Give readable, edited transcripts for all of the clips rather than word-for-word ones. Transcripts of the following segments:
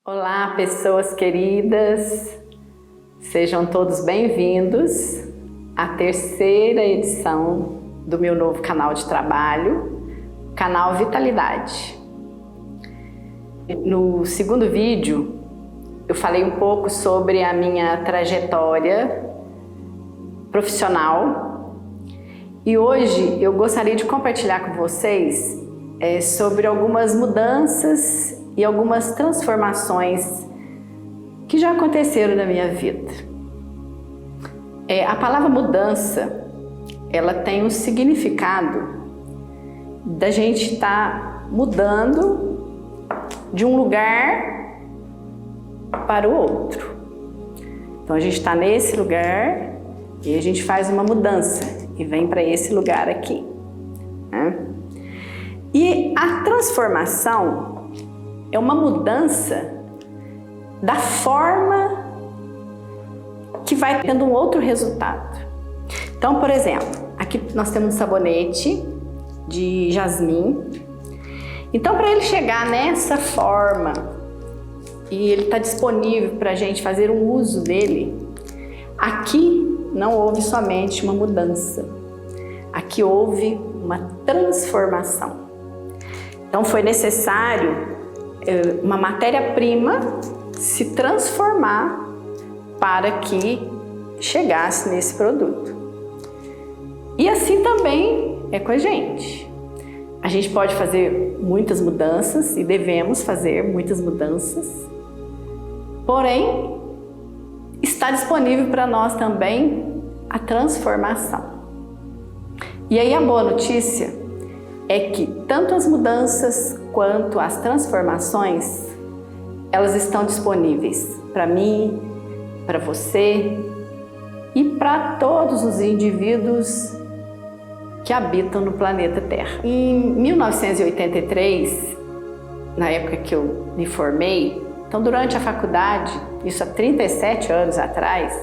Olá, pessoas queridas, sejam todos bem-vindos à terceira edição do meu novo canal de trabalho, Canal Vitalidade. No segundo vídeo, eu falei um pouco sobre a minha trajetória profissional e hoje eu gostaria de compartilhar com vocês sobre algumas mudanças e algumas transformações que já aconteceram na minha vida. A palavra mudança, ela tem um significado da gente estar mudando de um lugar para o outro. Então a gente está nesse lugar e a gente faz uma mudança e vem para esse lugar aqui, né? E a transformação é uma mudança da forma que vai tendo um outro resultado. Então, por exemplo, aqui nós temos um sabonete de jasmim. Então, para ele chegar nessa forma e ele está disponível para a gente fazer um uso dele, aqui não houve somente uma mudança, aqui houve uma transformação. Então, foi necessário uma matéria-prima se transformar para que chegasse nesse produto. E assim também é com a gente. A gente pode fazer muitas mudanças e devemos fazer muitas mudanças, porém, está disponível para nós também a transformação. E aí a boa notícia é que tanto as mudanças quanto as transformações, elas estão disponíveis para mim, para você e para todos os indivíduos que habitam no planeta Terra. Em 1983, na época que eu me formei, então durante a faculdade, isso há 37 anos atrás,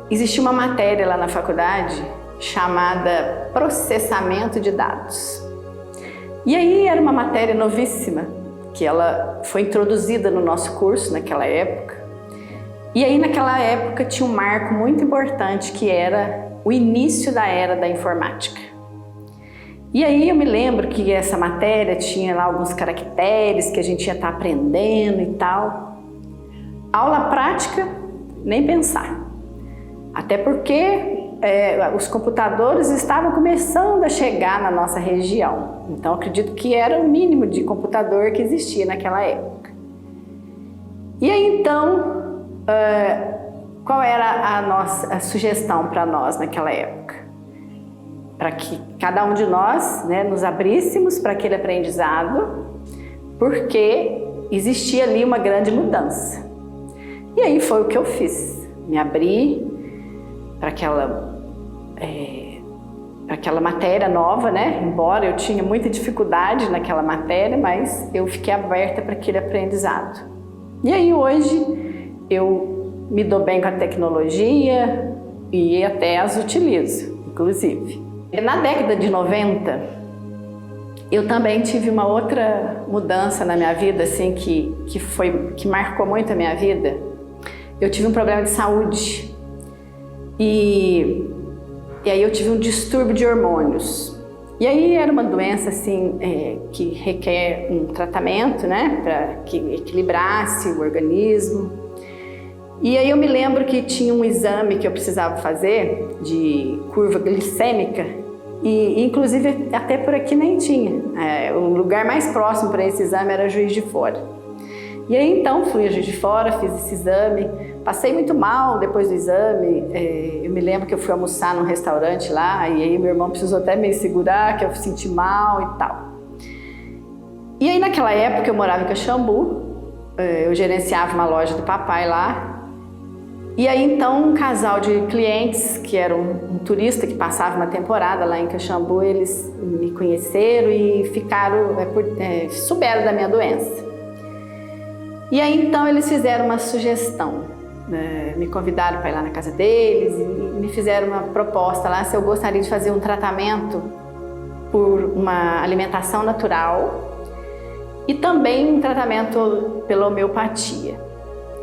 existia uma matéria lá na faculdade chamada processamento de dados. E aí era uma matéria novíssima, que ela foi introduzida no nosso curso naquela época. E aí naquela época tinha um marco muito importante que era o início da era da informática. E aí eu me lembro que essa matéria tinha lá alguns caracteres que a gente ia estar aprendendo e tal. Aula prática, nem pensar. Até porque os computadores estavam começando a chegar na nossa região. Então, acredito que era o mínimo de computador que existia naquela época. E aí, então, qual era a sugestão para nós naquela época? Para que cada um de nós, né, nos abríssemos para aquele aprendizado, porque existia ali uma grande mudança. E aí foi o que eu fiz. Me abri para aquela matéria nova, né? Embora eu tinha muita dificuldade naquela matéria, mas eu fiquei aberta para aquele aprendizado. E aí hoje eu me dou bem com a tecnologia e até as utilizo, inclusive. Na década de 90, eu também tive uma outra mudança na minha vida, assim, que marcou muito a minha vida. Eu tive um problema de saúde. E aí eu tive um distúrbio de hormônios. E aí era uma doença assim, que requer um tratamento, né, para que equilibrasse o organismo. E aí eu me lembro que tinha um exame que eu precisava fazer de curva glicêmica e inclusive até por aqui nem tinha. O lugar mais próximo para esse exame era Juiz de Fora. E aí então fui a Juiz de Fora, fiz esse exame, passei muito mal depois do exame. Eu me lembro que eu fui almoçar num restaurante lá e aí meu irmão precisou até me segurar, que eu senti mal e tal. E aí naquela época eu morava em Caxambu, eu gerenciava uma loja do papai lá. E aí então um casal de clientes, que era um turista que passava uma temporada lá em Caxambu, eles me conheceram e ficaram, souberam da minha doença. E aí então eles fizeram uma sugestão, me convidaram para ir lá na casa deles e me fizeram uma proposta lá se eu gostaria de fazer um tratamento por uma alimentação natural e também um tratamento pela homeopatia.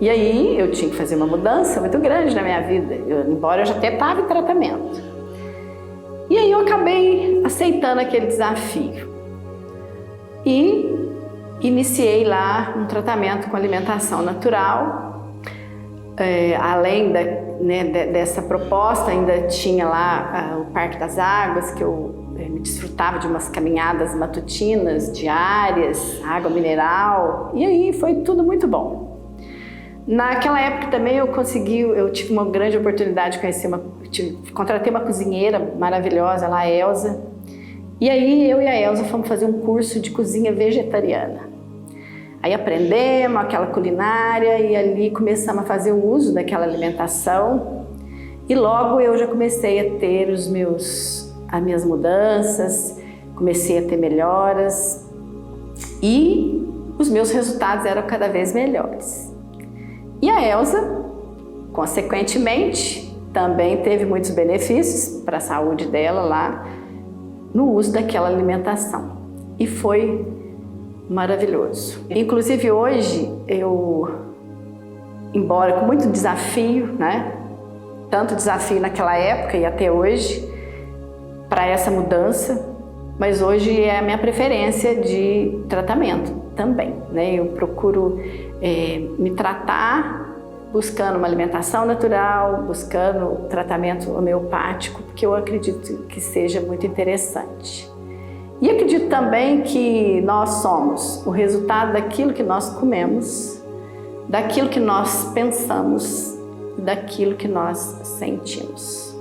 E aí eu tinha que fazer uma mudança muito grande na minha vida, embora eu já até estava em tratamento. E aí eu acabei aceitando aquele desafio e iniciei lá um tratamento com alimentação natural. Além dessa proposta, ainda tinha lá o Parque das Águas, que eu me desfrutava de umas caminhadas matutinas, diárias, água mineral, e aí foi tudo muito bom. Naquela época também eu tive uma grande oportunidade de conhecer contratei uma cozinheira maravilhosa lá, a Elza, e aí eu e a Elza fomos fazer um curso de cozinha vegetariana. Aí aprendemos aquela culinária e ali começamos a fazer o uso daquela alimentação, e logo eu já comecei a ter as minhas mudanças, comecei a ter melhoras e os meus resultados eram cada vez melhores. E a Elza, consequentemente, também teve muitos benefícios para a saúde dela lá no uso daquela alimentação. E foi maravilhoso. Inclusive hoje, embora com muito desafio, né? Tanto desafio naquela época e até hoje, para essa mudança, mas hoje é a minha preferência de tratamento também, né? Eu procuro me tratar buscando uma alimentação natural, buscando tratamento homeopático, porque eu acredito que seja muito interessante. E acredito também que nós somos o resultado daquilo que nós comemos, daquilo que nós pensamos, daquilo que nós sentimos.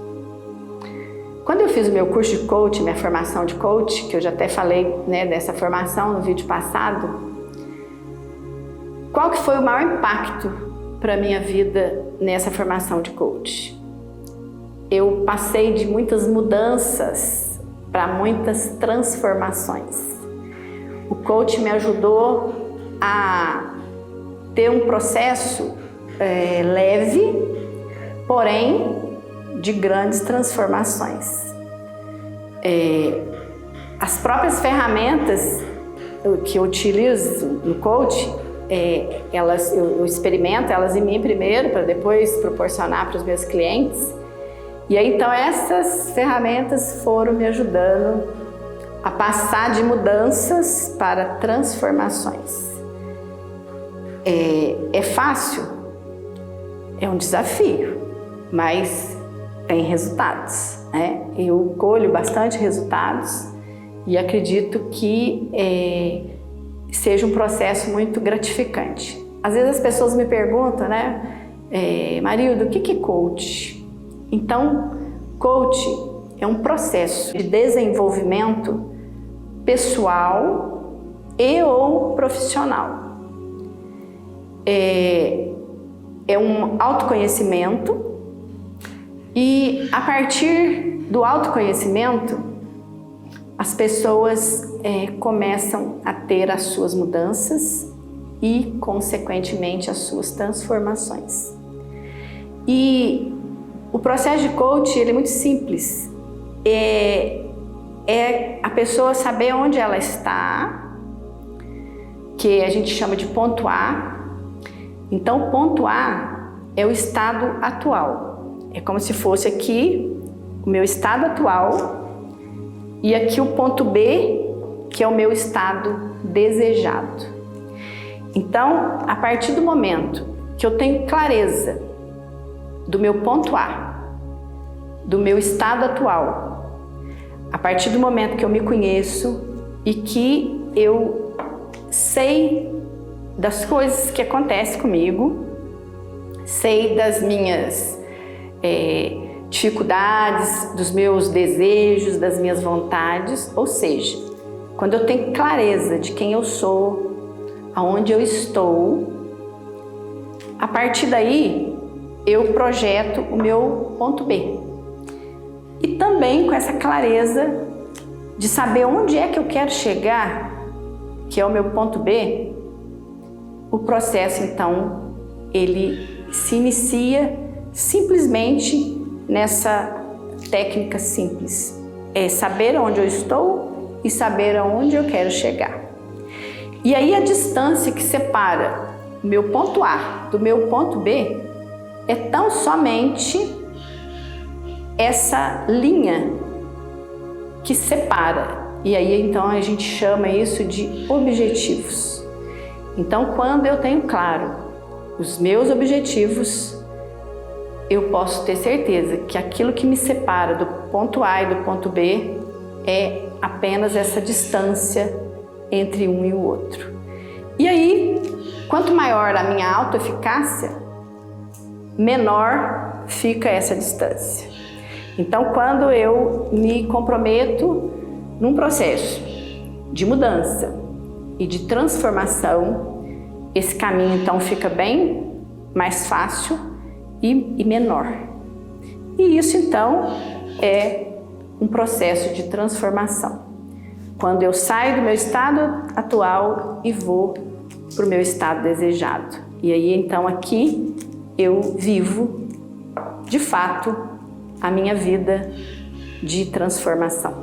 Quando eu fiz o meu curso de coach, minha formação de coach, que eu já até falei, né, dessa formação no vídeo passado, qual que foi o maior impacto para a minha vida nessa formação de coach? Eu passei de muitas mudanças para muitas transformações. O coach me ajudou a ter um processo leve, porém de grandes transformações. As próprias ferramentas que eu utilizo no coach, eu experimento elas em mim primeiro, para depois proporcionar para os meus clientes. E aí, então, essas ferramentas foram me ajudando a passar de mudanças para transformações. É fácil? É um desafio, mas tem resultados, né? Eu colho bastante resultados e acredito que seja um processo muito gratificante. Às vezes as pessoas me perguntam, né? Marilda, o que é coach? Então, coach é um processo de desenvolvimento pessoal e ou profissional. É um autoconhecimento e a partir do autoconhecimento as pessoas começam a ter as suas mudanças e, consequentemente, as suas transformações. E o processo de coach ele é muito simples. É a pessoa saber onde ela está, que a gente chama de ponto A. Então, o ponto A é o estado atual. É como se fosse aqui o meu estado atual e aqui o ponto B, que é o meu estado desejado. Então, a partir do momento que eu tenho clareza do meu ponto A, do meu estado atual, a partir do momento que eu me conheço e que eu sei das coisas que acontecem comigo, sei das minhas dificuldades, dos meus desejos, das minhas vontades, ou seja, quando eu tenho clareza de quem eu sou, aonde eu estou, a partir daí eu projeto o meu ponto B. E também com essa clareza de saber onde é que eu quero chegar, que é o meu ponto B, o processo então ele se inicia simplesmente nessa técnica simples. É saber onde eu estou e saber aonde eu quero chegar. E aí a distância que separa o meu ponto A do meu ponto B é tão somente essa linha que separa. E aí então a gente chama isso de objetivos. Então, quando eu tenho claro os meus objetivos, eu posso ter certeza que aquilo que me separa do ponto A e do ponto B é apenas essa distância entre um e o outro. E aí, quanto maior a minha autoeficácia, menor fica essa distância. Então, quando eu me comprometo num processo de mudança e de transformação, esse caminho então fica bem mais fácil e menor. E isso então é um processo de transformação. Quando eu saio do meu estado atual e vou para o meu estado desejado. E aí então aqui eu vivo de fato a minha vida de transformação.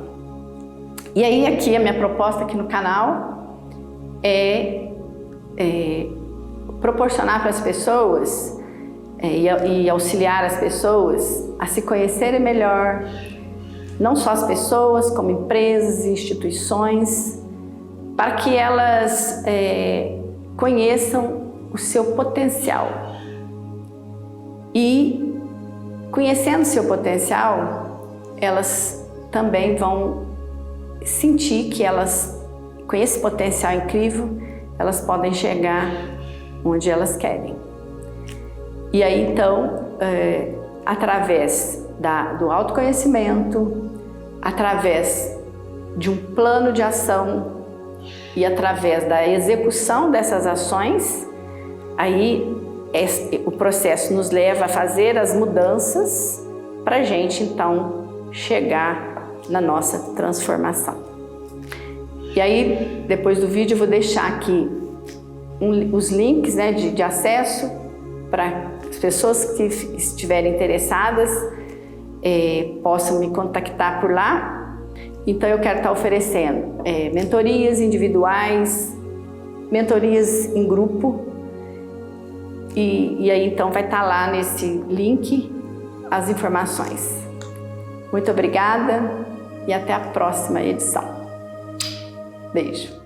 E aí aqui a minha proposta aqui no canal é proporcionar para as pessoas e auxiliar as pessoas a se conhecerem melhor, não só as pessoas, como empresas e instituições, para que elas conheçam o seu potencial. E conhecendo o seu potencial, elas também vão sentir que elas, com esse potencial incrível, elas podem chegar onde elas querem. E aí então, através do autoconhecimento, através de um plano de ação e através da execução dessas ações, aí o processo nos leva a fazer as mudanças para a gente então chegar na nossa transformação. E aí, depois do vídeo, eu vou deixar aqui os links, né, de acesso para as pessoas que estiverem interessadas possam me contactar por lá. Então eu quero estar oferecendo mentorias individuais, mentorias em grupo, e aí então vai estar lá nesse link as informações. Muito obrigada e até a próxima edição. Beijo!